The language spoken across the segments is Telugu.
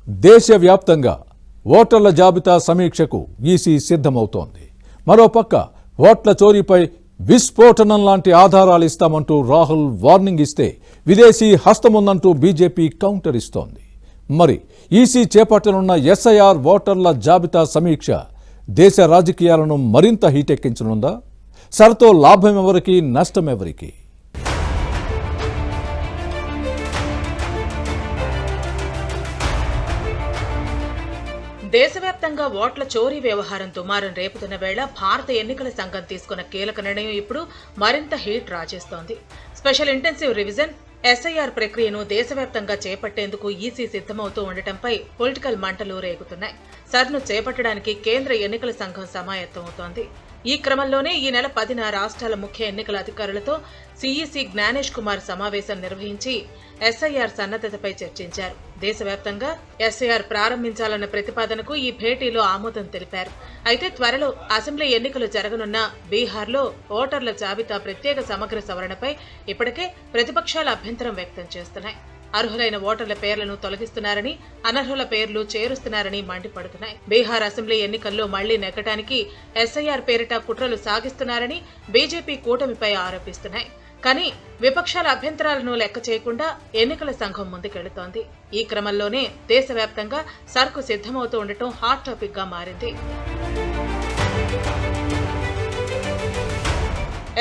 దేశవ్యాప్తంగా ఓటర్ల జాబితా సమీక్షకు ఈసీ సిద్ధమవుతోంది. మరోపక్క ఓట్ల చోరీపై విస్ఫోటనం లాంటి ఆధారాలు ఇస్తామంటూ రాహుల్ వార్నింగ్ ఇస్తే విదేశీ హస్తముందంటూ బీజేపీ కౌంటర్ ఇస్తోంది. మరి ఈసీ చేపట్టనున్న ఎస్ఐఆర్ ఓటర్ల జాబితా సమీక్ష దేశ రాజకీయాలను మరింత హీటెక్కించనుందా? సరతో లాభం ఎవరికి, నష్టం ఎవరికి? దేశవ్యాప్తంగా ఓట్ల చోరీ వ్యవహారం దుమారం రేపుతున్న వేళ భారత ఎన్నికల సంఘం తీసుకున్న కీలక నిర్ణయం ఇప్పుడు మరింత హీట్ రాజేస్తోంది. స్పెషల్ ఇంటెన్సివ్ రివిజన్ ఎస్ఐఆర్ ప్రక్రియను దేశవ్యాప్తంగా చేపట్టేందుకు ఈసీ సిద్ధమవుతూ ఉండటంపై పొలిటికల్ మంటలు రేగుతున్నాయి. సర్ను చేపట్టడానికి కేంద్ర ఎన్నికల సంఘం సమాయత్తమవుతోంది. ఈ క్రమంలోనే ఈ నెల 10న రాష్ట్రాల ముఖ్య ఎన్నికల అధికారులతో సీఈసీ జ్ఞానేష్ కుమార్ సమావేశం నిర్వహించి ఎస్ఐఆర్ సన్నద్ధతపై చర్చించారు. దేశవ్యాప్తంగా ఎస్ఐఆర్ ప్రారంభించాలన్న ప్రతిపాదనకు ఈ భేటీలో ఆమోదం తెలిపారు. అయితే త్వరలో అసెంబ్లీ ఎన్నికలు జరగనున్న బీహార్లో ఓటర్ల జాబితా ప్రత్యేక సమగ్ర సవరణపై ఇప్పటికే ప్రతిపక్షాలు అభ్యంతరం వ్యక్తం చేస్తున్నాయి. అర్హులైన ఓటర్ల పేర్లను తొలగిస్తున్నారని, అనర్హుల పేర్లు చేరుస్తున్నారని మండిపడుతున్నాయి. బీహార్ అసెంబ్లీ ఎన్నికల్లో మళ్లీ నెగ్గటానికి ఎస్ఐఆర్ పేరిట కుట్రలు సాగిస్తున్నారని బీజేపీ కూటమిపై ఆరోపిస్తున్నాయి. కానీ విపక్షాల అభ్యంతరాలను లెక్క చేయకుండా ఎన్నికల సంఘం ముందుకెళుతోంది. ఈ క్రమంలోనే దేశవ్యాప్తంగా సర్కు సిద్ధమవుతూ ఉండటం హాట్ టాపిక్ గా మారింది.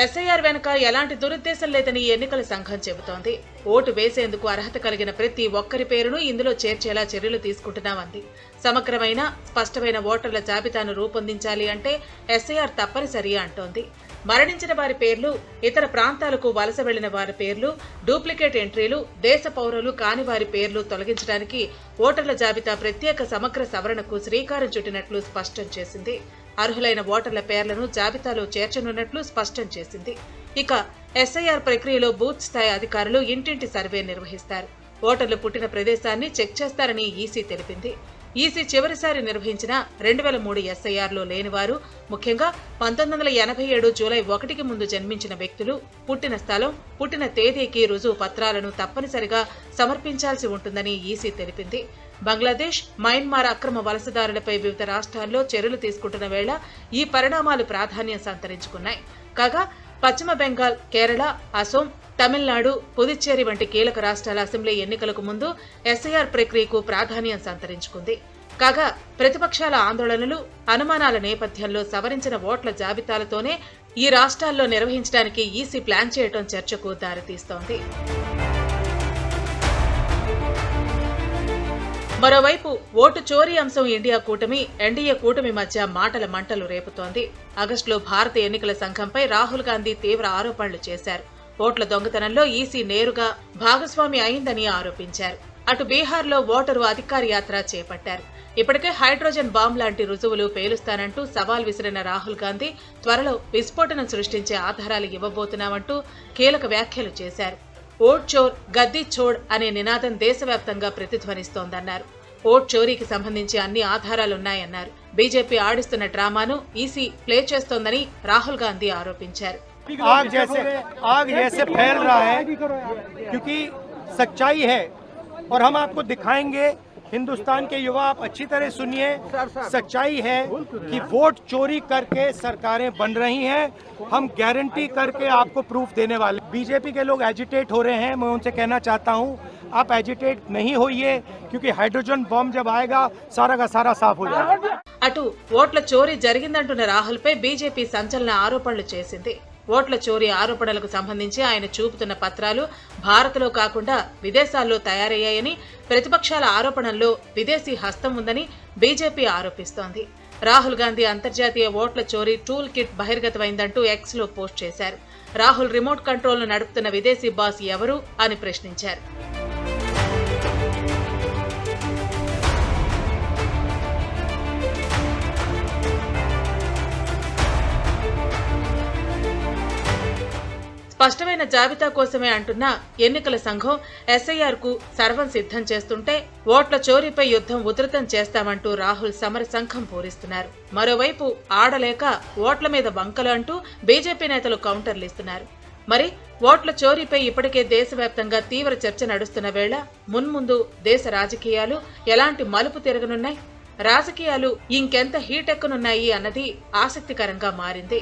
ఎస్ఐఆర్ వెనుక ఎలాంటి దురుద్దేశం లేదని ఎన్నికల సంఘం చెబుతోంది. ఓటు వేసేందుకు అర్హత కలిగిన ప్రతి ఒక్కరి పేరును ఇందులో చేర్చేలా చర్యలు తీసుకుంటున్నామంది. సమగ్రమైన, స్పష్టమైన ఓటర్ల జాబితాను రూపొందించాలి అంటే ఎస్ఐఆర్ తప్పనిసరి అంటోంది. మరణించిన వారి పేర్లు, ఇతర ప్రాంతాలకు వలస వెళ్లిన వారి పేర్లు, డూప్లికేట్ ఎంట్రీలు, దేశ పౌరులు కాని వారి పేర్లు తొలగించడానికి ఓటర్ల జాబితా ప్రత్యేక సమగ్ర సవరణకు శ్రీకారం చుట్టినట్లు స్పష్టం చేసింది. అర్హులైన ఓటర్ల పేర్లను జాబితాలో చేర్చనున్నట్లు స్పష్టం చేసింది. ఇక ఎస్ఐఆర్ ప్రక్రియలో బూత్ స్థాయి అధికారులు ఇంటింటి సర్వే నిర్వహిస్తారు. ఓటర్లు పుట్టిన ప్రదేశాన్ని చెక్ చేస్తారని ఈసీ తెలిపింది. ఈసీ చివరిసారి నిర్వహించిన 2003 ఎస్ఐఆర్లో లేనివారు, ముఖ్యంగా 1987 జూలై 1కి ముందు జన్మించిన వ్యక్తులు పుట్టిన స్థలం, పుట్టిన తేదీకి రుజువు పత్రాలను తప్పనిసరిగా సమర్పించాల్సి ఉంటుందని ఈసీ తెలిపింది. బంగ్లాదేశ్, మయన్మార్ అక్రమ వలసదారులపై వివిధ రాష్ట్రాల్లో చర్యలు తీసుకుంటున్న వేళ ఈ పరిణామాలు ప్రాధాన్యం సంతరించుకున్నాయి. కాగా పశ్చిమ బెంగాల్, కేరళ, అసోం, తమిళనాడు, పుదుచ్చేరి వంటి కీలక రాష్ట్రాల అసెంబ్లీ ఎన్నికలకు ముందు ఎస్ఐఆర్ ప్రక్రియకు ప్రాధాన్యం సంతరించుకుంది. కాగా ప్రతిపక్షాల ఆందోళనలు, అనుమానాల నేపథ్యంలో సవరించిన ఓట్ల జాబితాలతోనే ఈ రాష్ట్రాల్లో నిర్వహించడానికి ఈసీ ప్లాన్ చేయడం చర్చకు దారితీస్తోంది. మరోవైపు ఓటు చోరీ అంశం ఇండియా కూటమి, ఎన్డీఏ కూటమి మధ్య మాటల మంటలు రేపుతోంది. ఆగస్టులో భారత ఎన్నికల సంఘంపై రాహుల్ గాంధీ తీవ్ర ఆరోపణలు చేశారు. ఓట్ల దొంగతనంలో ఈసీ నేరుగా భాగస్వామి అయిందని ఆరోపించారు. అటు బీహార్లో ఓటరు అధికార యాత్ర చేపట్టారు. ఇప్పటికే హైడ్రోజన్ బాంబ్ లాంటి రుజువులు పేలుస్తానంటూ సవాల్ విసిరిన రాహుల్ గాంధీ త్వరలో విస్ఫోటనం సృష్టించే ఆధారాలు ఇవ్వబోతున్నామంటూ కీలక వ్యాఖ్యలు చేశారు. ఓట్ చోర్ గద్దీ చోడ్ అనే నినాదం దేశవ్యాప్తంగా ప్రతిధ్వనిస్తోందన్నారు. ఓట్ చోరీకి సంబంధించి అన్ని ఆధారాలున్నాయన్నారు. బీజేపీ ఆడిస్తున్న డ్రామాను ఈసీ ప్లే చేస్తోందని రాహుల్ గాంధీ ఆరోపించారు. आग जैसे फैल रहा है क्योंकि सच्चाई है और हम आपको दिखाएंगे। हिंदुस्तान के युवा आप अच्छी तरह सुनिए, सच्चाई है कि वोट चोरी करके सरकारें बन रही हैं। हम गारंटी करके आपको प्रूफ देने वाले। बीजेपी के लोग एजिटेट हो रहे हैं, मैं उनसे कहना चाहता हूं आप एजिटेट नहीं होइए क्योंकि हाइड्रोजन बम जब आएगा सारा का सारा साफ हो जाएगा। అటు ఓట్ల చోరీ జరిగిందంటున్న రాహుల్ పై బీజేపీ సంచలన ఆరోపణలు చేసింది. ఓట్ల చోరీ ఆరోపణలకు సంబంధించి ఆయన చూపుతున్న పత్రాలు భారత్లో కాకుండా విదేశాల్లో తయారయ్యాయని, ప్రతిపక్షాల ఆరోపణల్లో విదేశీ హస్తం ఉందని బీజేపీ ఆరోపిస్తోంది. రాహుల్ గాంధీ అంతర్జాతీయ ఓట్ల చోరీ టూల్ కిట్ బహిర్గతమైందంటూ ఎక్స్ లో పోస్ట్ చేశారు. రాహుల్ రిమోట్ కంట్రోల్ ను నడుపుతున్న విదేశీ బాస్ ఎవరు అని ప్రశ్నించారు. స్పష్టమైన జాబితా కోసమే అంటున్న ఎన్నికల సంఘం ఎస్ఐఆర్ కు సర్వం సిద్ధం చేస్తుంటే ఓట్ల చోరీపై యుద్ధం ఉధృతం చేస్తామంటూ రాహుల్ సమర సంఘం పూరిస్తున్నారు. మరోవైపు ఆడలేక ఓట్ల మీద వంకలు అంటూ బీజేపీ నేతలు కౌంటర్లు ఇస్తున్నారు. మరి ఓట్ల చోరీపై ఇప్పటికే దేశవ్యాప్తంగా తీవ్ర చర్చ నడుస్తున్న వేళ మున్ముందు దేశ రాజకీయాలు ఎలాంటి మలుపు తిరగనున్నాయి, రాజకీయాలు ఇంకెంత హీటెక్కనున్నాయి అన్నది ఆసక్తికరంగా మారింది.